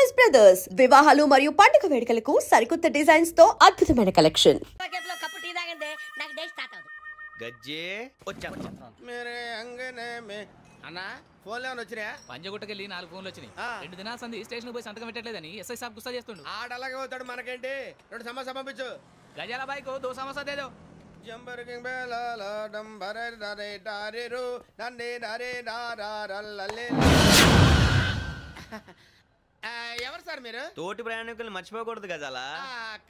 Choice brothers వివాహాలు మరియు పండుగ వేడుకలకు సరికొత్త డిజైన్స్ తో అద్భుతమైన కలెక్షన్. గజ్జే మేరే అంగనే మే అన్నా ఫోన్లో వచ్చినా పంజగుట్టకెళ్ళి 4 ఫోన్లు వచ్చినాయి. 2 దినాల సంది స్టేషన్ పోయి సంతకం పెట్టలేదని ఎస్ఐ సాబ్ గుస్తా చేస్తుండు. ఆడలాగే పోతాడు మనకేంటి 2 సమస్య పంపించు. గజాల బైక్ 2 సమస్య దేదో జంబరకింగ్ బేలాల డంబరే డరే డారేరు నండే డరే డారల్లలే. ఎవరు సార్ మీరు? తోటి ప్రయాణికులు మర్చిపోకూడదు గజాల.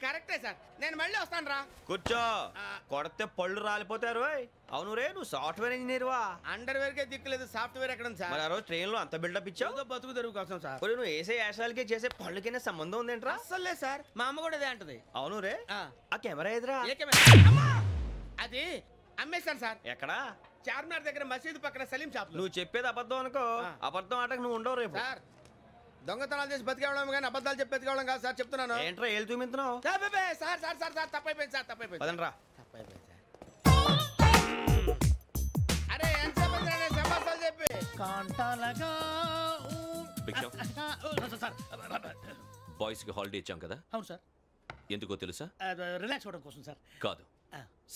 కరెక్టే సార్, నేను మళ్ళీ వస్తాను రా. కూర్చో, కొడితే పళ్ళు రాలిపోతారు. అవును రే, నువ్వు సాఫ్ట్వేర్ ఇంజనీర్ వా? అండర్వేర్ కే దిక్కులేదు, సాఫ్ట్వేర్ ఎక్కడ ఉంది సార్? మరి ఆ రోజు ట్రైన్ లో అంత బిల్డప్ ఇచ్చావు. బతుకు తెరువు కోసం సార్. నువ్వు వేసే యాశాలకి చేసే పళ్ళకైనా సంబంధం ఉందేంట్రా? అస్సలే సార్, మా అమ్మ కూడా అదే అంటది. అవును రే, ఆ కెమెరా ఎదురా? అది అమ్మేశాను సార్. ఎక్కడా? చార్మినార్ దగ్గర మసీదు పక్కన సలీం షాప్. నువ్వు చెప్పేది అబద్ధం అనుకో, అబద్ధం ఆటకు నువ్వు ఉండవు రేపు. సార్ దొంగతనాలు చేసి బతికేవడం కానీ అబద్ధాలు చెప్పి బతికేవడం కాదు సార్, చెప్తున్నాను. ఏంట్రా ఏళ్ళు చూపించున్నావు? సార్ సార్ సార్ సార్ తప్పైపోయింది సార్, తప్పైపోయింది. పదండ్రా. తప్పైపోయింది సార్. అరే ఎంతసేపు సమాసాలు చెప్పి కాంటాలగా బాయ్స్ కి హాలిడే ఇచ్చాం కదా? అవును సార్. ఎందుకో తెలుసా? రిలాక్స్ అవ్వడం కోసం సార్. కాదు,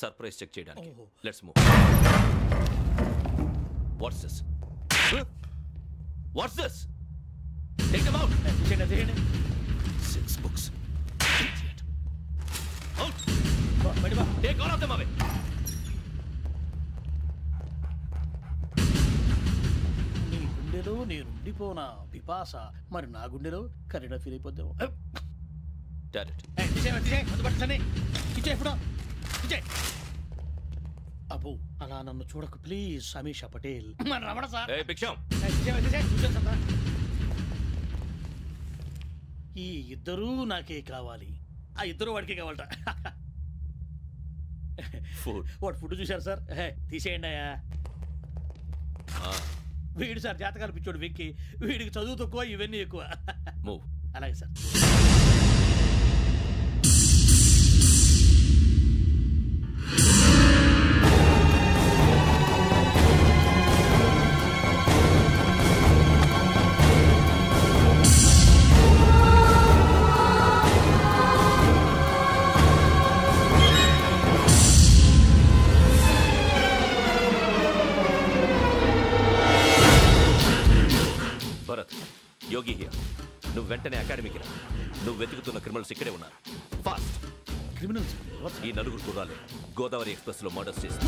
సర్ప్రైజ్ చెక్ చేయడానికి. ఓహో. Let's move. What's this? What's this? Take them out. తీయండి. 6 books. Idiot. Out. బయట బా. Take all of them away. నీ గుండెలో నేనుండిపోనా పిపాస, మరి నా గుండెలో కరీడా ఫీల్ అయిపోద్దాం. Direct. అబ్బో అలా నన్ను చూడకు ప్లీజ్. సమీషా పటేల్ మన రమణ సార్. Hey, Biksham. ఈ ఇద్దరూ నాకే కావాలి, ఆ ఇద్దరు వాడికే కావాలట. Food. వాడు ఫుడ్ చూశారు సార్. తీసేయండి అయ్యా. వీడు సార్ జాతకాలు పిచ్చోడు వెక్కి, వీడికి చదువు తక్కువ ఇవన్నీ ఎక్కువ. Move. అలాగే సార్. Bharat, Yogi here. నువ్వు వెంటనే అకాడమీకి రా. నువ్వు వెతుకుతున్న క్రిమినల్స్ ఇక్కడే ఉన్నారు. ఫాస్ట్. క్రిమినల్స్ ఈ 4 గుర్రాలు గోదావరి ఎక్స్ప్రెస్ లో మర్డర్స్ చేసి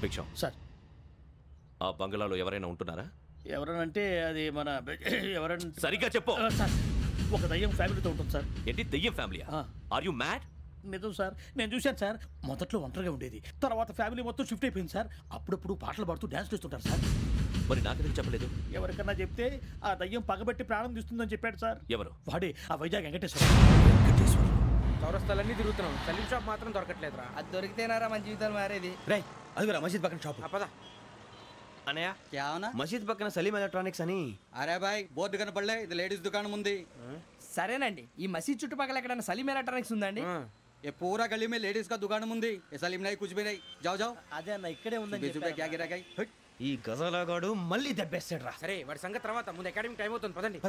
భిక్షం సార్. ఆ బంగ్లాలో ఎవరైనా ఉంటున్నారా? ఎవరనంటే అది మన ఎవరంటే సరిగ్గా చెప్పు సార్. ఒక దయ్యం ఫ్యామిలీతో ఉంటుంది సార్. ఏంటి దెయ్యం ఫ్యామిలీయా? Are you mad? నిజం సార్, నేను చూశాను సార్. మొదట్లో ఒంటరిగా ఉండేది, తర్వాత ఫ్యామిలీ మొత్తం షిఫ్ట్ అయిపోయింది సార్. అప్పుడప్పుడు పాటలు పాడుతూ డ్యాన్స్ చేస్తుంటారు సార్. మరి నాకెందుకు చెప్పలేదు? ఎవరికన్నా చెప్తే ఆ దయ్యం పగబెట్టి ప్రాణం తీస్తుందని చెప్పాడు సార్. ఎవరు? వాడే ఆ వైజాగ్ వెంకటేశ్వర. చౌరస్తాలన్నీ తిరుగుతున్నాం, సలీం షాప్ మాత్రం దొరకట్లేదురా. అది దొరికితేనారా మన జీవితాలు మారేది. రే అదిగురా మసీద్ పక్కన షాప్. పదా అనయ్య, क्या होना? మసీద్ పక్కన సలీం ఎలక్ట్రానిక్స్ అని. అరే బాయ్ బోర్డు కనపడలే, ఇది లేడీస్ దుకాణం ఉంది. సరేనండి. ఈ మసీద్ చుట్టుపక్కల ఎక్కడైనా సలీం ఎలక్ట్రానిక్స్ ఉందండి? ये पूरा गली में लेडीज का दुकान मुंदी, ये सलीम नहीं कुछ भी नहीं. जाओ जाओ. అదే అన్న ఇక్కడే ఉందని बीस रुपए क्या गिरा गई. ఈ గజాలగాడు మళ్ళీ దెబ్బేస్తాడు రా. సరే వాడి సంగతి తర్వాత, ముందు అకాడమిక్ టైం అవుతుంది పదండి.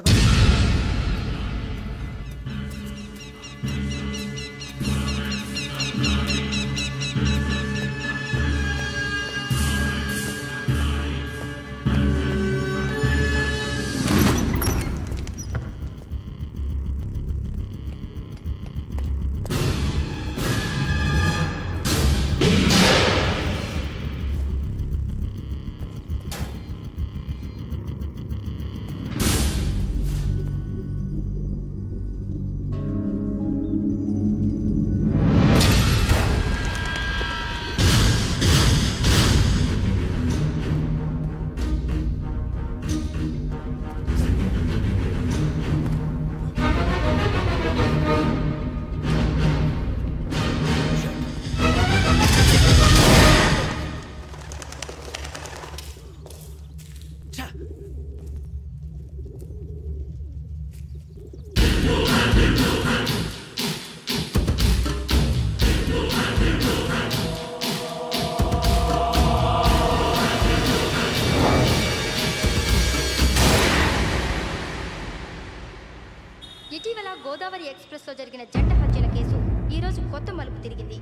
కేసు కొత్త మలుపు తిరిగింది.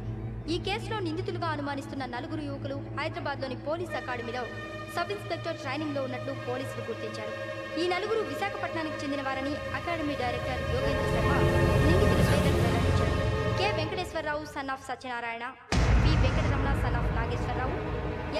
ఈ కేసులో నిందితులుగా అనుమానిస్తున్న 4 యువకులు హైదరాబాద్లోని పోలీస్ అకాడమీలో సబ్ ఇన్స్పెక్టర్ ట్రైనింగ్లో ఉన్నట్లు పోలీసులు గుర్తించారు. ఈ 4 విశాఖపట్నానికి చెందిన వారని అకాడమీ డైరెక్టర్ యోగేంద్ర శర్మ నిందితుల పేర్లను వెల్లడించారు. K Venkateswararao son of Satyanarayana, P Venkataramana son of Nageswararao,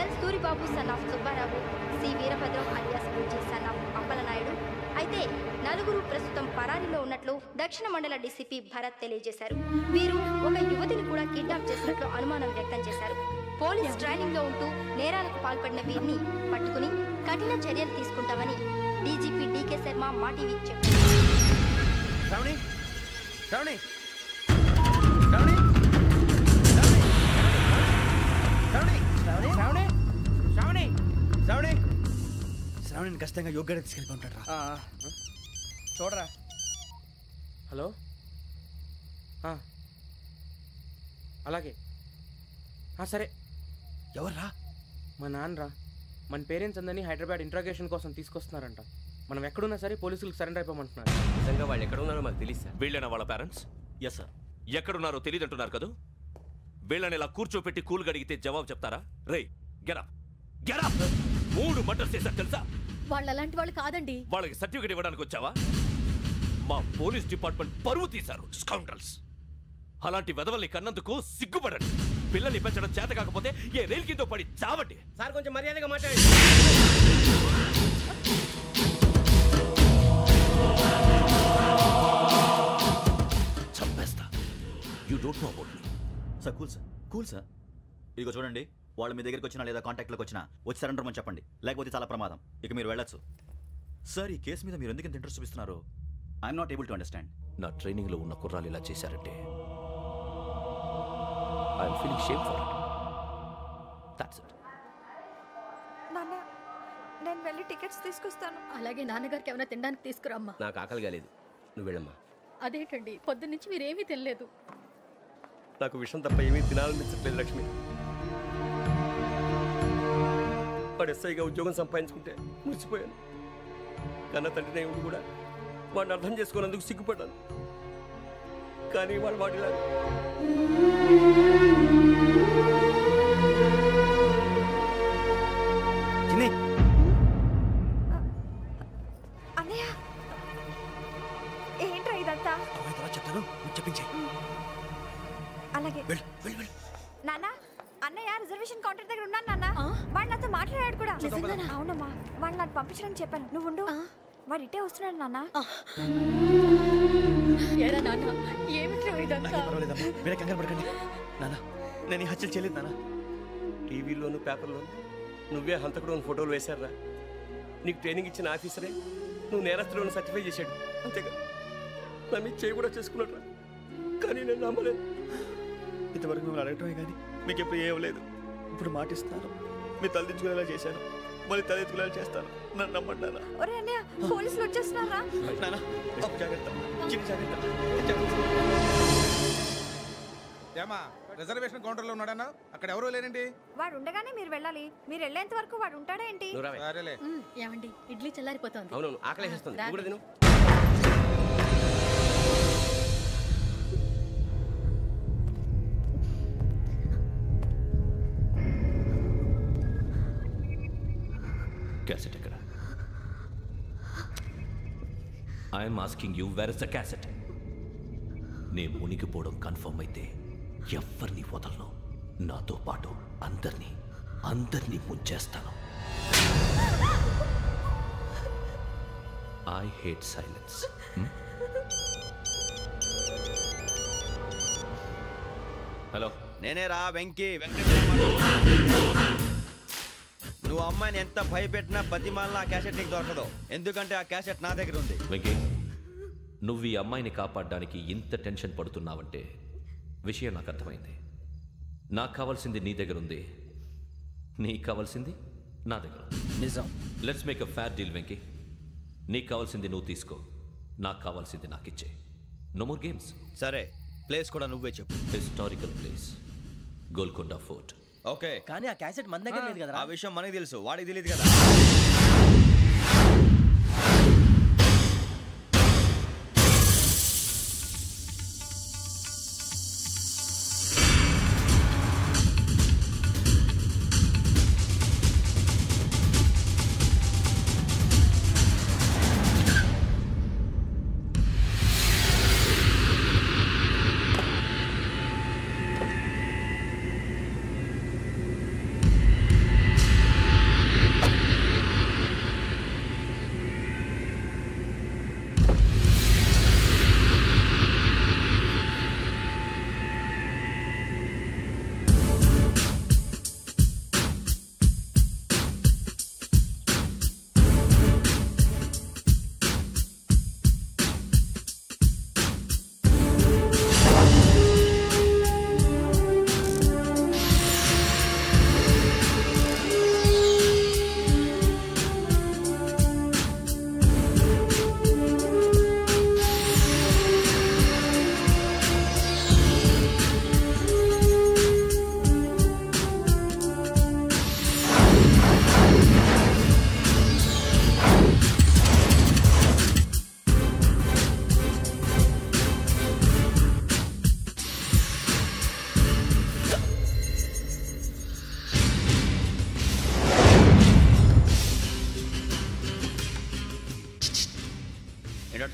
L Suribabu son of Subbarao, C Veerabhadram alias Bujji son of Appalanaidu. అయితే 4 ప్రస్తుతం పరారీలో ఉన్నట్లు దక్షిణ మండల డీసీపీ భరత్ తెలియజేశారు. వీరు ఒక యువతిని కూడా కిడ్నాప్ చేసినట్లు అనుమానం వ్యక్తం చేశారు. పోలీస్ ట్రైనింగ్ లో ఉంటూ నేరాలకు పాల్పడిన వీరిని పట్టుకుని కఠిన చర్యలు తీసుకుంటామని డీజీపీ డీకే శర్మ మా టీవీకి చెప్పారు. శ్రావణిని ఖచ్చితంగా యోగ్యత తీసుకెళ్ళి ఉంటాడు రా. చూడరా. హలో, అలాగే సరే. ఎవర్రా? మా నాన్నరా. మన పేరెంట్స్ అందరినీ హైదరాబాద్ ఇంట్రాగేషన్ కోసం తీసుకొస్తున్నారంట. మనం ఎక్కడున్నా సరే పోలీసులకు సరెండర్ అయిపోమంటున్నారు. నిజంగా వాళ్ళు ఎక్కడున్నారో మాకు తెలియదు సార్. వీళ్ళైనా వాళ్ళ పేరెంట్స్? Yes sir. ఎక్కడున్నారో తెలియదంటున్నారు కదా. వీళ్ళని ఇలా కూర్చోపెట్టి కూల్ గడిగితే జవాబు చెప్తారా? రేయ్ గెటప్ గెటప్. 3 మర్డర్స్ చేశారు తెలుసా? వాళ్ళు అలాంటి వాళ్ళు కాదండి. వాళ్ళకి సర్టిఫికేట్ ఇవ్వడానికి వచ్చావా? మా పోలీస్ డిపార్ట్మెంట్ పరువు తీశారు స్కౌండ్రల్స్. అలాంటి వెధవల్ని కన్నందుకు సిగ్గుపడండి. పిల్లల్ని పెంచడం చేత కాకపోతే ఏ రైలు కింద పడి చావండి. సార్ కొంచెం మర్యాదగా మాట్లాడండి. చంపేస్తా. You don't know about me. Sir cool sir. ఇదిగో చూడండి, వాళ్ళు మీ దగ్గరికి వచ్చినా లేదా కాంటాక్ట్లోకి వచ్చినా వచ్చి సరెండర్ అని చెప్పండి, లేకపోతే చాలా ప్రమాదం. ఇక మీరు వెళ్ళొచ్చు. సార్, ఈ కేసు మీద మీరు ఎందుకు ఇంత ఇంట్రెస్ట్ చూపిస్తున్నారు? I'm not able to understand. నా ట్రైనింగ్లో ఉన్న కుర్రాలు ఇలా చేశారంటే I'm feeling shame for it. That's it. నాన్న, నేను వెళ్ళి టికెట్స్ తీసుకొస్తాను. అలాగే నాన్నగారికి ఏమైనా తినడానికి తీసుకురామ్మా. నాకు ఆకలి కాలేదు, నువ్వు వెళ్ళమ్మా. అదేంటండి, పొద్దున్నుంచి మీరేమీ తినలేదు. నాకు విషయం తప్ప ఏమీ తినాలనిపించట్లేదు లక్ష్మి. వాడు ఎస్ఐగా ఉద్యోగం సంపాదించుకుంటే మురిసిపోయాను. కన్న తండ్రినే ఉండి కూడా వాడిని అర్థం చేసుకున్నందుకు సిగ్గుపడ్డాను. కానీ వాడిలా అన్నయ్య, ఏంట్రా ఇదంతా? చెప్తాను, చెప్పించే. అలాగే. నాన్న, అన్నయ్య రిజర్వేషన్ కౌంటర్ దగ్గర ఉన్నాను నాన్న. వాడు నాతో మాట్లాడాడు కూడా. అవునమ్మా, వాడు నాకు పంపించడానికి చెప్పాను. నువ్వు ఉండు, వాడు ఇటే వస్తున్నాడు నాన్న. మీరే కంగారు పడకండి నాన్న. నేను ఈ హత్యలు చేయలేదు నాన్న. టీవీలోను పేపర్లోను నువ్వే హంతకుడు ఫోటోలు వేశారా? నీకు ట్రైనింగ్ ఇచ్చిన ఆఫీసరే నువ్వు నేరస్తులను సర్టిఫై చేశాడు. అంతేగా నా మీద చేయి కూడా చేసుకున్నాడు. కానీ నేను నమ్మలేదు. ఇంతవరకు మిమ్మల్ని అడగటమే కానీ మీకు ఎప్పుడు ఏమలేదు. ఇప్పుడు మాటిస్తాను, మీ తలదించుకునేలా చేశాను, మళ్ళీ తలెత్తుకునేలా చేస్తాను. నన్ను నమ్మండి నాన్న. ఒరే అన్నయ్య, పోలీసులు వచ్చేస్తున్నారా? నాన్న జాగ్రత్త, చిన్న జాగ్రత్త. ఏమా రిజర్వేషన్ కౌంటర్ లో ఉన్నాడన్నా? అక్కడ ఎవరూ లేనండి. వాడు ఉండగానే మీరు వెళ్ళాలి. మీరు వెళ్ళేంత వరకు వాడు ఉంటాడా ఏంటి? ఏమండి, ఇడ్లీ చల్లారిపోతుంది. అవును, ఆకలేస్తుంది. క్యాసెట్ ఎక్కడ? I'm asking you, where is the cassette? నే మునిగిపోవడం కన్ఫర్మ్ అయితే ఎవరిని వదలను. నాతో పాటు అందరినీ ముంచేస్తాను. I hate silence. హలో, నేనేరా వెంకీ. నువ్వు అమ్మాయిని ఎంత భయపెట్టినా బతిమాలినా ఆ క్యాసెట్ నీకు దొరకదు. ఎందుకంటే ఆ క్యాసెట్ నా దగ్గర ఉంది. వెంకీ, నువ్వు ఈ అమ్మాయిని కాపాడడానికి ఇంత టెన్షన్ పడుతున్నావంటే విషయం నాకు అర్థమైంది. నాకు కావాల్సింది నీ దగ్గర ఉంది, నీకు కావాల్సింది నా దగ్గర. నిజం. Let's make a fair deal Venky. నీకు కావాల్సింది నువ్వు తీసుకో, నాకు కావాల్సింది నాకు ఇచ్చే. No more games. సరే, ప్లేస్ కూడా నువ్వే చెప్పు. Historical place, Golconda fort. Okay, కానీ ఆ క్యాసెట్ మన దగ్గర లేదు కదా. ఆ విషయం మనకి తెలుసు, వాడికి తెలియదు కదా.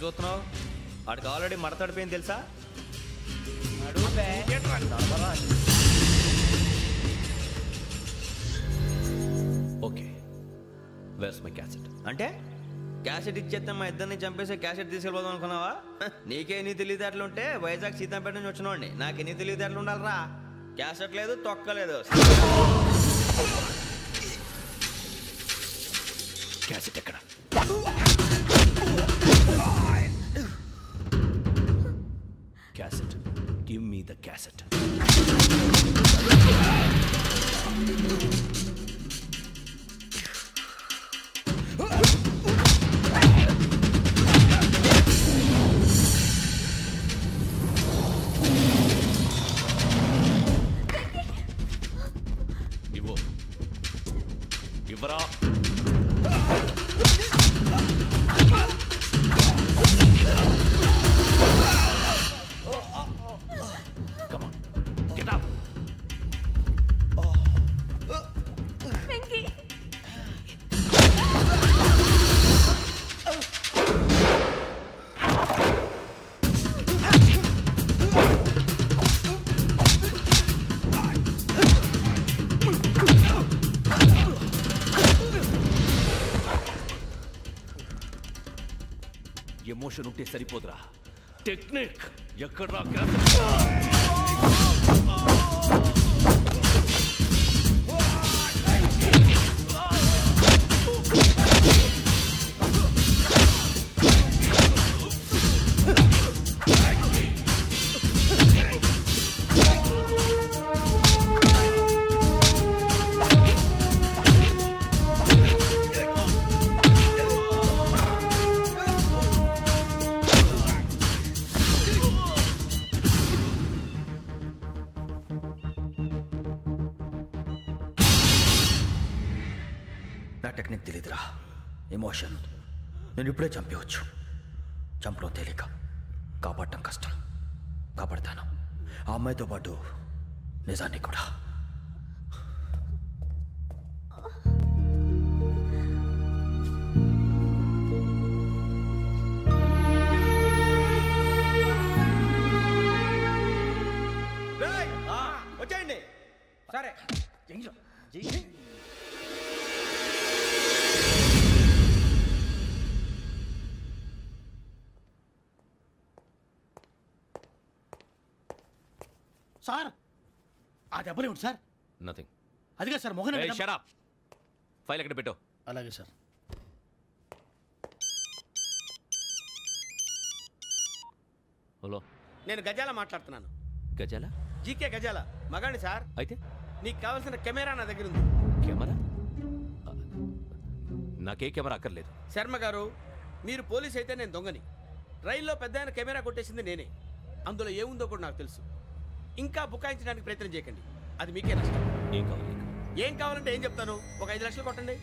చూస్తున్నావు? వాడికి ఆల్రెడీ మడతడిపోయింది తెలుసా? Okay, where's my cassette? అంటే క్యాసెట్ ఇచ్చేస్తే మా ఇద్దరిని చంపేసి క్యాసెట్ తీసుకెళ్ళిపోదాం అనుకున్నావా? నీకే ఎన్ని తెలివితేటలు ఉంటే వైజాగ్ సీతంపేట నుంచి వచ్చినవాడిని. నాకు ఎన్ని తెలివితేటలు ఉండాలరా? క్యాసెట్ లేదు, తొక్కలేదు. క్యాసెట్ ఎక్కడ? Cassette, give me the cassette. ఇవ్వు, ఇవ్వరా. Come on, get up. Emotion ఉంటే సరిపోదురా, టెక్నిక్ ఎక్కడ్రా? నా టెక్నిక్ తెలీదురా, ఎమోషన్. నేను ఇప్పుడే చంపేవచ్చు. చంపడం తేలిక, కాపాడటం కష్టం. కాపాడతాను ఆ అమ్మాయితో పాటు నిజాన్ని కూడా. వచ్చేయండి. సరే సార్, ఆ దెబ్బలేమిటి సార్? నథింగ్. అదిగా sir Mohan. Shut up. File ఎక్కడ పెట్టు. అలాగే సార్. హలో, నేను గజాల మాట్లాడుతున్నాను. గజాల? జీకే గజాల మగాండి సార్. అయితే నీకు కావాల్సిన కెమెరా నా దగ్గర ఉంది. కెమెరా? నాకే కెమెరా అక్కర్లేదు. శర్మ గారు, మీరు పోలీస్ అయితే నేను దొంగని. రైల్లో పెద్ద ఆయన కెమెరా కొట్టేసింది నేనే. అందులో ఏముందో కూడా నాకు తెలుసు. ఇంకా బుకాయించడానికి ప్రయత్నం చేయకండి, అది మీకే నష్టం. ఏం కావాలి? ఏం కావాలంటే ఏం చెప్తాను. ఒక 5 లక్షలు కొట్టండి.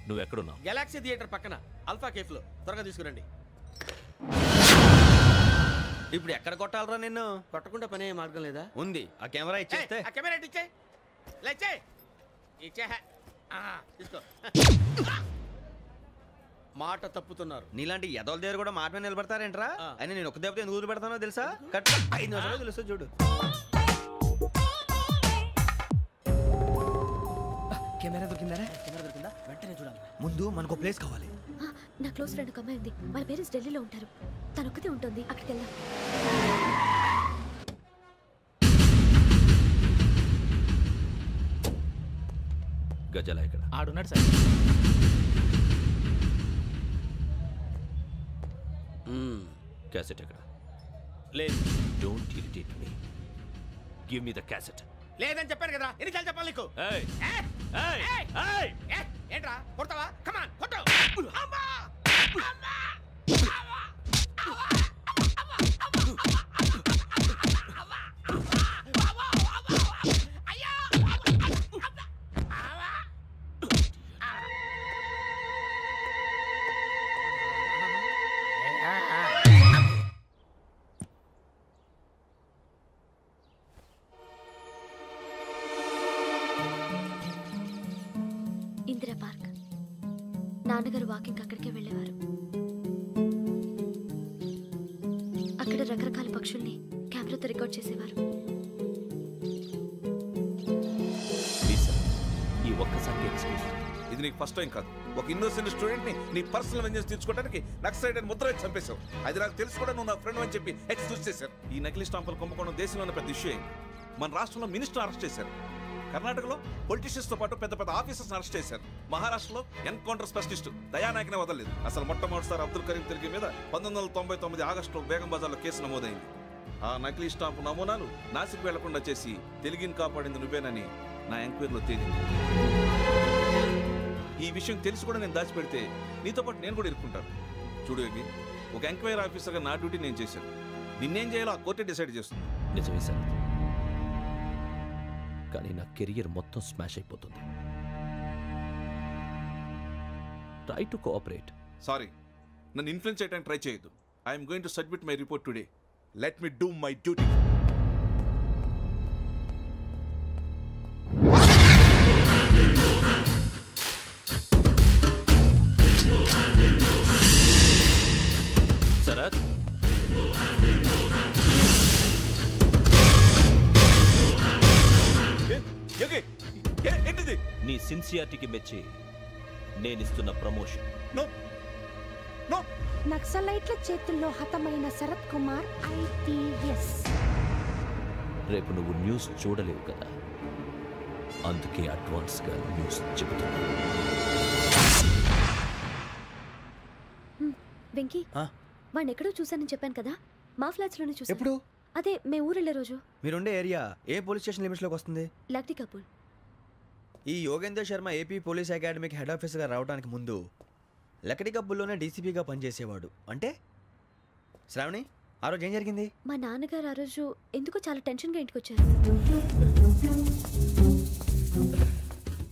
నువ్వు ఎక్కడున్నావు? గెలాక్సీ థియేటర్ పక్కన అల్ఫా కేఫ్లో. త్వరగా తీసుకురండి. ఇప్పుడు ఎక్కడ కొట్టాలరా నిన్ను? కొట్టకుండా పనే మార్గం లేదా? ఉంది. ఆ కెమెరా ఇచ్చేస్తే. ఆ కెమెరా ఇచ్చే లేచే ఇచ్చే తీసుకో. మాట తప్పుతున్నారు. నీలాంటి ఎదల దగ్గర కూడా మాట మీద నిలబడతారేంట్రా? అని నేను ఒక దెబ్బతో ఎందుకు పెడతానో తెలుసా? కట్ 5 నిమిషాలు తెలుసు చూడు. కెమెరా దొరికిందా? వెంటనే చూడాలి. ముందు మనకు ప్లేస్ కావాలి. నా క్లోజ్ ఫ్రెండ్ ఒక అమ్మాయి ఉంది. వాళ్ళ పేరెంట్స్ ఢిల్లీలో ఉంటారు. తను ఒక్కతే ఉంటుంది. అక్కడికి వెళ్దాం. గజాల ఎక్కడ? ఆడున్నాడు సార్. క్యాసెట్ ఎక్కడ? లేదు. Don't irritate me. Give me the cassette. లేదని చెప్పాను కదా, ఎన్నిసార్లు చెప్పాలి నీకు? ఏంట్రా కొడతావా? కమాన్ కొట్టు. ఇందిరా పార్క్. నాన్నగారు వాకింగ్ అక్కడికే వెళ్ళేవారు. రకరకాల పక్షుల్ని కెమెరాతో రికార్డ్ చేసేవారు. ఈ ఒక్కసారి ఎక్స్క్యూజ్. ఇది నీకు ఫస్ట్ టైం కాదు. ఒక ఇన్నోసెంట్ స్టూడెంట్ ని నీ పర్సనల్ వెంజెన్స్ తీర్చుకోవడానికి నక్సలైట్ అని ముద్ర వేసి చంపేశావు. అది నాకు తెలుసు కూడా నువ్వు నా ఫ్రెండ్ అని చెప్పి ఎక్స్క్యూజ్ చేశారు. ఈ నకిలీ స్టాంపులు కుంభకోణం దేశంలో ఉన్న పెద్ద ఇష్యూ అయింది. మన రాష్ట్రంలో మినిస్టర్ అరెస్ట్ చేశారు. కర్ణాటకలో పొలిటీషియన్స్ తో పాటు పెద్ద పెద్ద ఆఫీసర్స్ అరెస్ట్ చేశారు. మహారాష్ట్రలో ఎన్కౌంటర్ స్పెషలిస్ట్ దయానాయకనే వదలలేదు. అసలు మొట్టమొదటిసారి అబ్దుల్ కరీం తిరిగి మీద 1999 ఆగస్టులో బేగం బజార్లో కేసు నమోదైంది. ఆ నకిలీ స్టాంపు నమూనాలు నాసిక్ వెళ్లకుండా చేసి తెలుగుని కాపాడింది నువ్వేనని నా ఎంక్వైరీలో తేలింది. ఈ విషయం తెలిసి కూడా నేను దాచిపెడితే నీతో పాటు నేను కూడా ఇరుక్కుంటాను. చూడు యోగి, ఒక ఎంక్వైరీ ఆఫీసర్గా నా డ్యూటీ నేను చేశాను. నిన్నేం చేయాలో ఆ కోర్టే డిసైడ్ చేస్తుంది. నిజమే సార్, కానీ నా కెరియర్ మొత్తం స్మాష్ అయిపోతుంది. Try to cooperate. సారీ, నన్ను ఇన్ఫ్లుయెన్స్ చేయడానికి ట్రై చేయొద్దు. I'm going to submit my report today. Let me do my duty. Sharath, నీ సిన్సియారిటీకి మెచ్చి నేనిస్తున్న ప్రమోషన్. నక్సలైట్ల చేతుల్లో హతమైన శరత్ కుమార్ ఐపీఎస్. రేపు నువ్వు న్యూస్ చూడలేవు కదా, అందుకే అడ్వాన్స్ గా న్యూస్ చెబుతున్నా. వెంకీ, వాడిని ఎక్కడో చూశానని చెప్పాను కదా, మా ఫ్లాట్స్ లోనే చూసాను. ఎప్పుడు? అదే మేము ఊరెళ్ళే రోజు. మీరుండే ఏరియా ఏ పోలీస్ స్టేషన్ లిమిట్స్ లోకి వస్తుంది? లక్టీ కపూర్. ఈ యోగేంద్ర శర్మ ఏపీ పోలీస్ అకాడమీకి హెడ్ ఆఫీసర్గా రావడానికి ముందు లకడి కబ్బుల్లోనే డీసీపీగా పనిచేసేవాడు. అంటే శ్రావణి, ఆ రోజు ఏం జరిగింది? మా నాన్నగారు ఆ రోజు ఎందుకో చాలా టెన్షన్గా ఇంటికి వచ్చారు.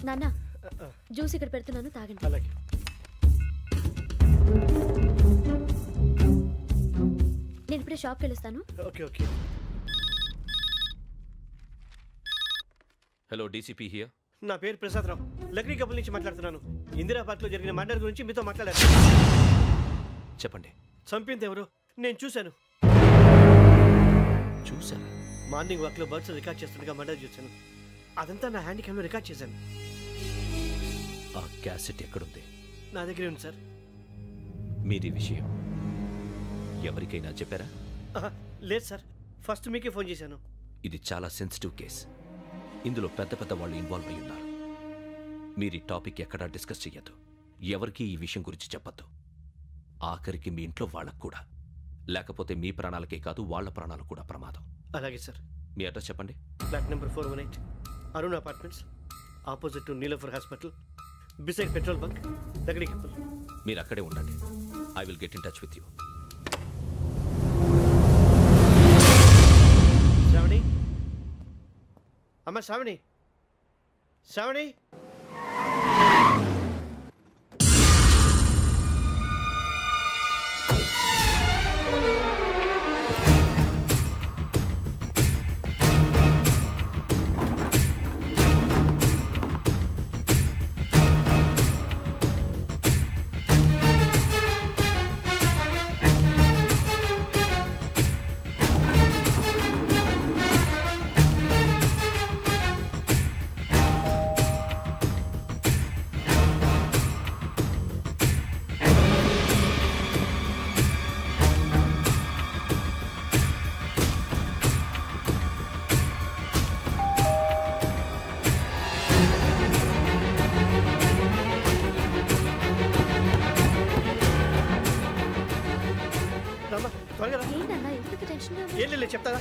నాన్న, జ్యూస్ ఇక్కడ పెడుతున్నాను, తాగండి. నేను ఇప్పుడే షాప్కి వెళ్ళొస్తాను. Okay okay. Hello, DCP here. నా పేరు ప్రసాదరావు, లక్డీ కపుల్ నుంచి మాట్లాడుతున్నాను. ఇందిరా పార్క్ లో జరిగిన మర్డర్ గురించి మీతో మాట్లాడారు. చెప్పండి. చంపింది ఎవరు? నేను చూశాను. చూశాను? మార్నింగ్ వాక్ లో బర్డ్స్ రికార్డ్ చేస్తుండగా మర్డర్ చూశాను. అదంతా నా హ్యాండ్ క్యామ్ లో రికార్డ్ చేశాను. ఆ క్యాసెట్ ఎక్కడుంది? నా దగ్గరే ఉంది సార్. మీది విషయం ఎవరికైనా చెప్పారా? లేదు సార్, ఫస్ట్ మీకే ఫోన్ చేశాను. ఇది చాలా సెన్సిటివ్ కేస్. ఇందులో పెద్ద పెద్ద వాళ్ళు ఇన్వాల్వ్ అయి ఉన్నారు. మీరు ఈ టాపిక్ ఎక్కడా డిస్కస్ చెయ్యొద్దు. ఎవరికి ఈ విషయం గురించి చెప్పొద్దు. ఆఖరికి మీ ఇంట్లో వాళ్ళకు కూడా. లేకపోతే మీ ప్రాణాలకే కాదు, వాళ్ళ ప్రాణాలు కూడా ప్రమాదం. అలాగే సార్. మీ అడ్రస్ చెప్పండి. Flat number 418, Arun apartments, opposite to Niloufer hospital, beside petrol bunk, Lakdi Kapul. మీరు అక్కడే ఉండండి. I will get in touch with you. Sravani, అమ్మ శ్రావణి, శ్రావణి. ఏం లేదు, చెప్తారా?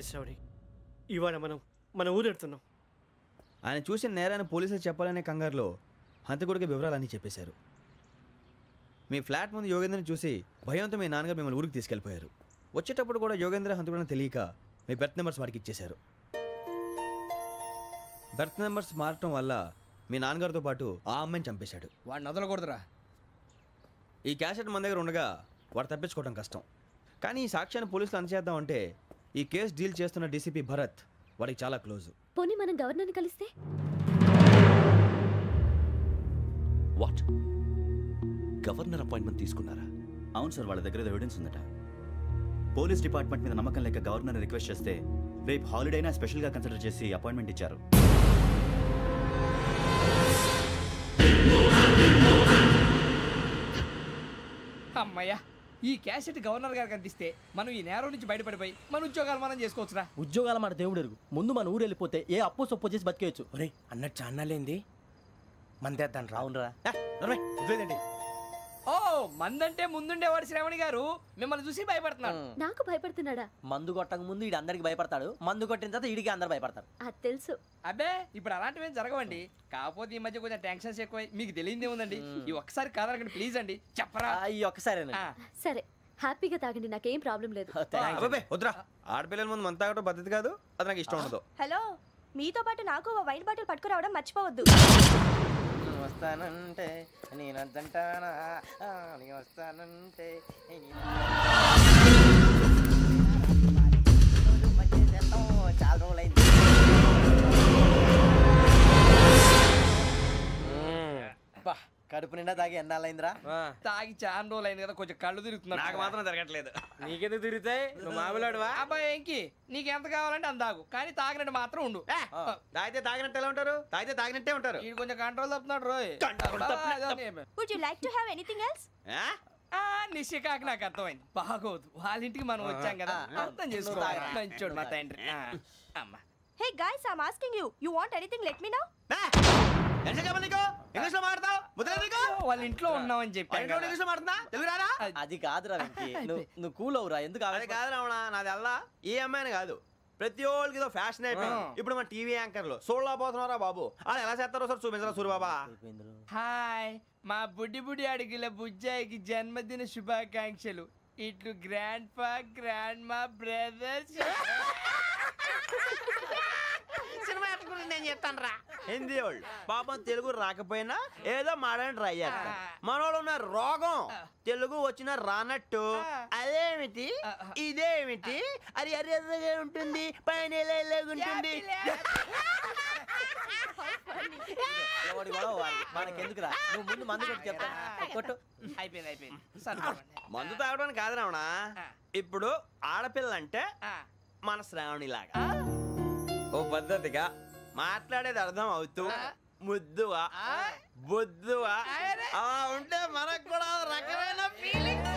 శ్రావణి, ఇవాళ మనం మన ఊరు వెళ్తున్నాం. ఆయన చూసిన నేరాన్ని పోలీసులు చెప్పాలనే కంగారులో హంతకుడికి వివరాలన్నీ చెప్పేశారు. మీ ఫ్లాట్ ముందు యోగేంద్రని చూసి భయంతో మీ నాన్నగారు మిమ్మల్ని ఊరికి తీసుకెళ్ళిపోయారు. వచ్చేటప్పుడు కూడా యోగేంద్ర హంతకుడని తెలియక మీ బెర్త్ నెంబర్స్ వాడికి ఇచ్చేశారు. బెర్త్ నెంబర్స్ మారటం వల్ల మీ నాన్నగారితో పాటు ఆ అమ్మాయిని చంపేశాడు. వాడిని వదలకూడదురా. ఈ క్యాసెట్ మన దగ్గర ఉండగా వాడు తప్పించుకోవడం కష్టం. కానీ ఈ సాక్ష్యాన్ని పోలీసులు అందజేద్దామంటే ఈ కేసు డీల్ చేస్తున్న డీసీపీ భరత్ వాడికి చాలా క్లోజ్. పోనీ మనం గవర్నర్ని కలిస్తే? వాట్? గవర్నర్ అపాయింట్మెంట్ తీసుకున్నారా? అవును సార్, వాళ్ళ దగ్గర ఎవిడెన్స్ ఉందట. పోలీస్ డిపార్ట్మెంట్ మీద నమ్మకం లేక గవర్నర్ రిక్వెస్ట్ చేస్తే రేపు హాలిడే అయినా స్పెషల్గా కన్సిడర్ చేసి అపాయింట్మెంట్ ఇచ్చారు. అమ్మయ్యా, ఈ క్యాసెట్ గవర్నర్ గారికి అందిస్తే మనం ఈ నేరం నుంచి బయటపడిపోయి మన ఉద్యోగాలు మనం చేసుకోవచ్చురా. ఉద్యోగాల మాట దేవుడు ఎరుగు. ముందు మన ఊరు వెళ్ళిపోతే ఏ అప్పు సొప్పు చేసి బతికేయచ్చు. ఒరే అన్నట్టు చాన్నాలేంది మందేద్దాం రావునరా. ఓ మందంటే ముందుండేవాడు శ్రావణి గారు మిమ్మల్ని చూసి భయపడుతున్నాడు. నాకు భయపడుతున్నాడా? మందు కొట్టక ముందు ఈడు అందరికి భయపడతాడు, మందు కొట్టిన తర్వాత ఈడికి అందరు భయపడతారు. అది తెలుసు. అబ్బే ఇప్పుడు అలాంటివి ఏం జరగవండి. కాకపోతే ఈ మధ్య కొంచెం టెన్షన్స్ ఎక్కువై మీకు తెలియదే ఉందండి. ఈ ఒక్కసారి కాదనకండి ప్లీజ్ అండి, చెప్పరా? ఈ ఒక్కసారి సరే హ్యాపీగా తాగండి, నాకేం ప్రాబ్లం లేదు. వద్దురా, ఆడపిల్లల ముందు మన తాగటం పద్ధతి కాదు, అది నాకు ఇష్టం ఉండదు. హలో, మీతో పాటు నాకు వైన్ బాటిల్ పట్టుకురావడం మర్చిపోవద్దు. వస్తానంటే నేనంటానా, వస్తానంటే చాలా రోజులైంది. కడుపు నిండా తాగి ఎన్నాళ్ళైందిరా? తాగి చాలా రోజులు అయింది కదా, కొంచెం కళ్ళు తిరుగుతున్నా. నాకు మాత్రం తిరగట్లేదు. నీకెందుకు తిరుగుతాయి? నువ్వు మామిలాడువా? అబ్బాయి ఏంకి నీకు ఎంత కావాలంటే అంత తాగు, కానీ తాగినట్టు మాత్రం ఉండు. తాగితే తాగినట్టు ఎలా ఉంటారు? తాగితే తాగినట్టే ఉంటారు. వీడు కొంచెం కంట్రోల్ తప్పుతున్నాడు రోయ్. Would you like to have anything else? నిశ్చికాకి నాకు అర్థమైంది. బాగోదు, వాళ్ళ ఇంటికి మనం వచ్చాం కదా, అర్థం చేసుకోవాలి. మంచోడు మా తండ్రి. అమ్మా hey guys, I am asking you, you want anything let me know. English లో మాట్లాడతావు? వాళ్ళ ఇంట్లో ఉన్నామని చెప్పి ఇంగ్లీష్ లో మాట్లాడుతున్నా, తెలుగు రారా? అది కాదురా వెంకీ, నువ్వు కూల్ అవురా. ఎందుకు? అది కాదు రావణ, నాది అల్లా ఏ అమ్మాయిని కాదు, ప్రతి ఒళ్ళకి ఏదో ఫ్యాషన్ అయిపోయింది. ఇప్పుడు మన టీవీ యాంకర్లు సోళ్ళ పోతున్నారా బాబు, అది ఎలా చేస్తారో సార్ చూపించరా సూరిబాబా. హాయ్, మా బుడ్డి బుడి అడిగిల బుజ్జాయికి జన్మదిన శుభాకాంక్షలు. ఇట్లు గ్రాండ్ ఫా గ్రాండ్ మా బ్రదర్స్. సినిమా గురించి నేను చెప్తాను రా. హిందీ వాళ్ళు పాపం తెలుగు రాకపోయినా ఏదో మాడని ట్రై చేస్తారు. మనోళ్ళు ఉన్న రోగం తెలుగు వచ్చిన రానట్టు అదేమిటి ఇదేమిటి అది అర్రగా ఉంటుంది, పైన ఉంటుంది. మనకెందుకురా, నువ్వు ముందు మందు కొట్టి చెప్తాను. కొట్టు. అయిపోయింది. మందు తాగడానికి కాదు రావణ, ఇప్పుడు ఆడపిల్లంటే మన శ్రావణి లాగా ఓ పద్ధతిగా మాట్లాడేది అర్థం అవుతూ ముద్దువా బొద్దువా అలా ఉంటే మనకు కూడా రకమైన ఫీలింగ్స్.